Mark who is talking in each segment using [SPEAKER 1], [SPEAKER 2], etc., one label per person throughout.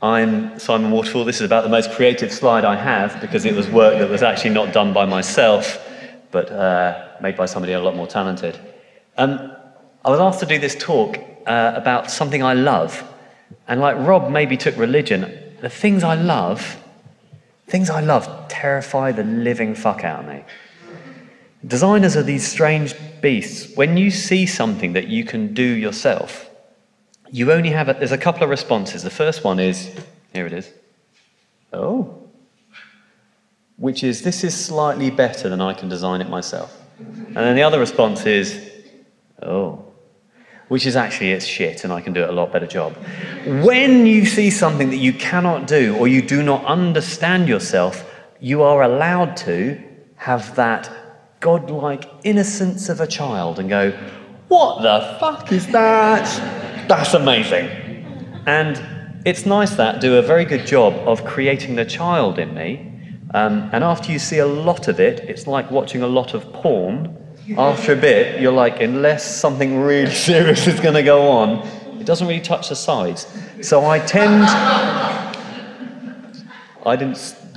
[SPEAKER 1] I'm Simon Waterfall. This is about the most creative slide I have because it was work that was actually not done by myself, but made by somebody a lot more talented. I was asked to do this talk about something I love. And like Rob maybe took religion, the things I love terrify the living fuck out of me. Designers are these strange beasts. When you see something that you can do yourself, you only have, there's a couple of responses. The first one is, here it is, oh, which is, this is slightly better than I can design it myself. And then the other response is, oh, which is actually, it's shit and I can do it a lot better job. When you see something that you cannot do or you do not understand yourself, you are allowed to have that godlike innocence of a child and go, what the fuck is that? That's amazing. And it's nice that do a very good job of creating the child in me. And after you see a lot of it, it's like watching a lot of porn. After a bit, you're like, unless something really serious is going to go on, it doesn't really touch the sides. So I tend...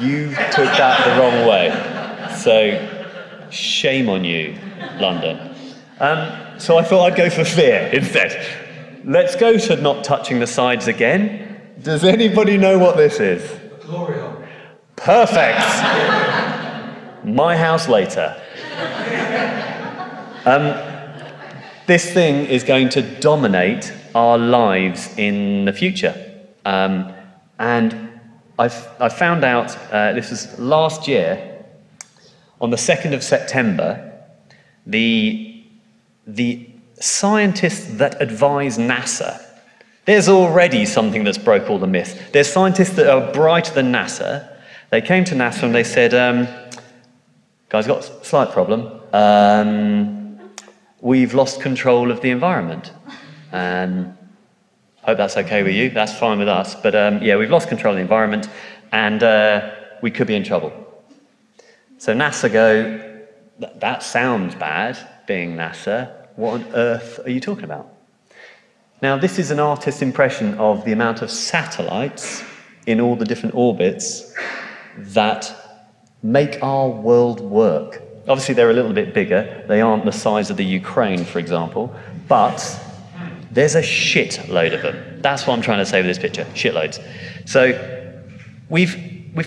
[SPEAKER 1] You took that the wrong way. So shame on you, London. So I thought I'd go for fear instead. Let's go to not touching the sides again. Does anybody know what this is?
[SPEAKER 2] Glory hole.
[SPEAKER 1] Perfect. My house later. This thing is going to dominate our lives in the future. And I found out, this was last year, on the 2nd of September, the scientists that advise NASA, there's already something that's broke all the myths. There's scientists that are brighter than NASA. They came to NASA and they said, guys, got a slight problem. We've lost control of the environment. Hope that's okay with you. That's fine with us. But yeah, we've lost control of the environment and we could be in trouble. So NASA go, that sounds bad, being NASA. What on earth are you talking about? Now, this is an artist's impression of the amount of satellites in all the different orbits that make our world work. Obviously, they're a little bit bigger. They aren't the size of the Ukraine, for example, but there's a shitload of them. That's what I'm trying to say with this picture, shitloads. So we've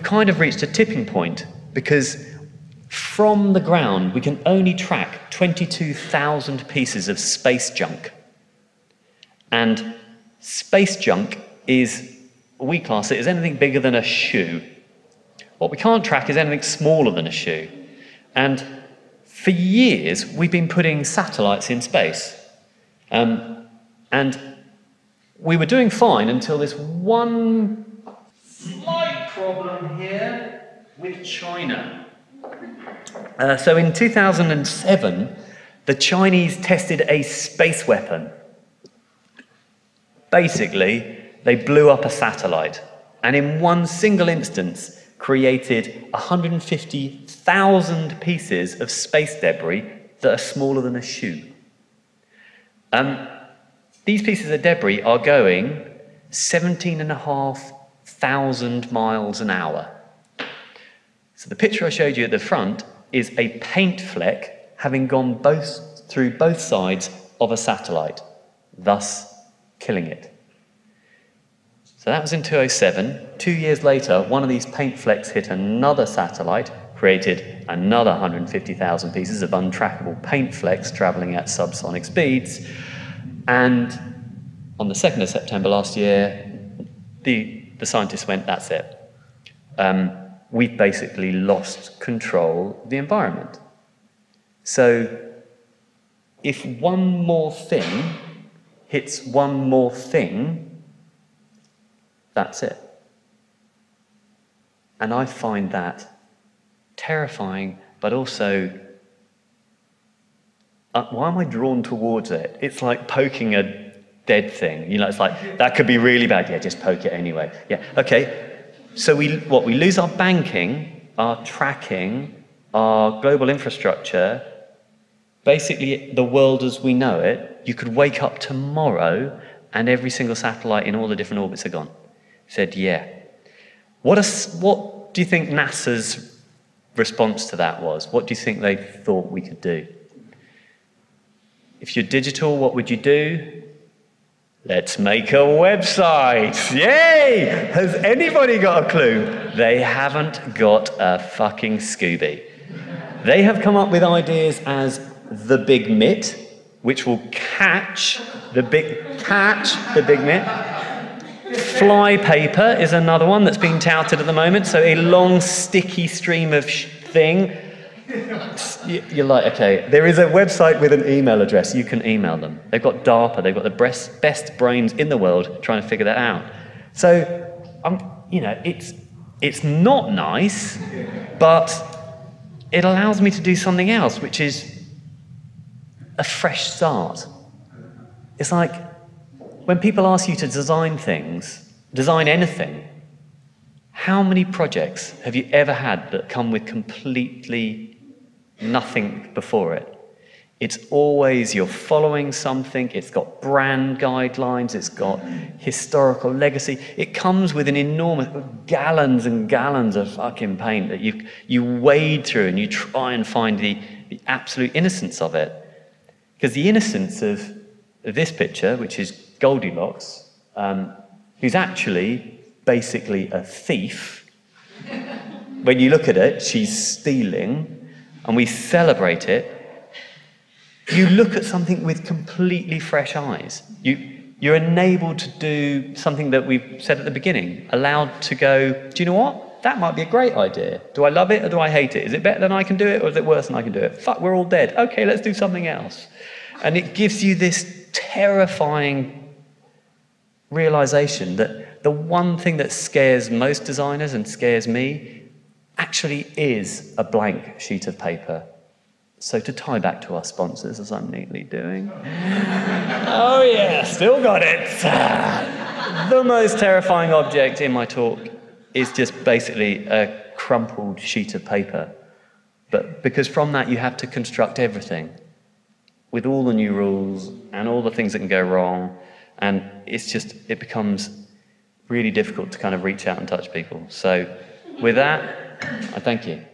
[SPEAKER 1] kind of reached a tipping point because from the ground, we can only track 22,000 pieces of space junk. And space junk is, we class it as anything bigger than a shoe. What we can't track is anything smaller than a shoe. And for years, we've been putting satellites in space. And we were doing fine until this one slight problem here with China. So in 2007, the Chinese tested a space weapon. Basically, they blew up a satellite and in one single instance created 150,000 pieces of space debris that are smaller than a shoe. These pieces of debris are going 17,500 miles an hour. So the picture I showed you at the front is a paint fleck having gone through both sides of a satellite, thus killing it. So that was in 2007. 2 years later, one of these paint flecks hit another satellite, created another 150,000 pieces of untrackable paint flecks traveling at subsonic speeds. And on the 2nd of September last year, the scientists went, that's it. We've basically lost control of the environment. So if one more thing hits one more thing, that's it. And I find that terrifying, but also, why am I drawn towards it? It's like poking a dead thing. You know, it's like, that could be really bad. Yeah, just poke it anyway. Yeah, okay. So we lose our banking, our tracking, our global infrastructure, basically the world as we know it. You could wake up tomorrow and every single satellite in all the different orbits are gone. He said, yeah. What do you think NASA's response to that was? What do you think they thought we could do? If you're digital, what would you do? Let's make a website. Yay! Has anybody got a clue? They haven't got a fucking Scooby. They have come up with ideas as the big mitt, which will catch the big mitt. Fly paper is another one that's being touted at the moment. So a long, sticky stream of thing. You're like, okay, there is a website with an email address. You can email them. They've got DARPA. They've got the best brains in the world trying to figure that out. So, it's not nice, but it allows me to do something else, which is a fresh start. It's like when people ask you to design things, design anything, how many projects have you ever had that come with completely nothing before it? It's always you're following something, it's got brand guidelines, it's got historical legacy. It comes with an enormous gallons and gallons of fucking paint that you wade through and you try and find the absolute innocence of it. Because the innocence of this picture, which is Goldilocks, who's actually basically a thief. When you look at it, she's stealing, and we celebrate it. You look at something with completely fresh eyes. You're enabled to do something that we've said at the beginning, allowed to go, do you know what? That might be a great idea. Do I love it or do I hate it? Is it better than I can do it or is it worse than I can do it? Fuck, we're all dead. Okay, let's do something else. And it gives you this terrifying realization that the one thing that scares most designers and scares me actually is a blank sheet of paper. So to tie back to our sponsors, as I'm neatly doing. Oh yeah, still got it. The most terrifying object in my talk is just basically a crumpled sheet of paper. But because from that you have to construct everything with all the new rules and all the things that can go wrong. And it becomes really difficult to kind of reach out and touch people. So with that, I thank you.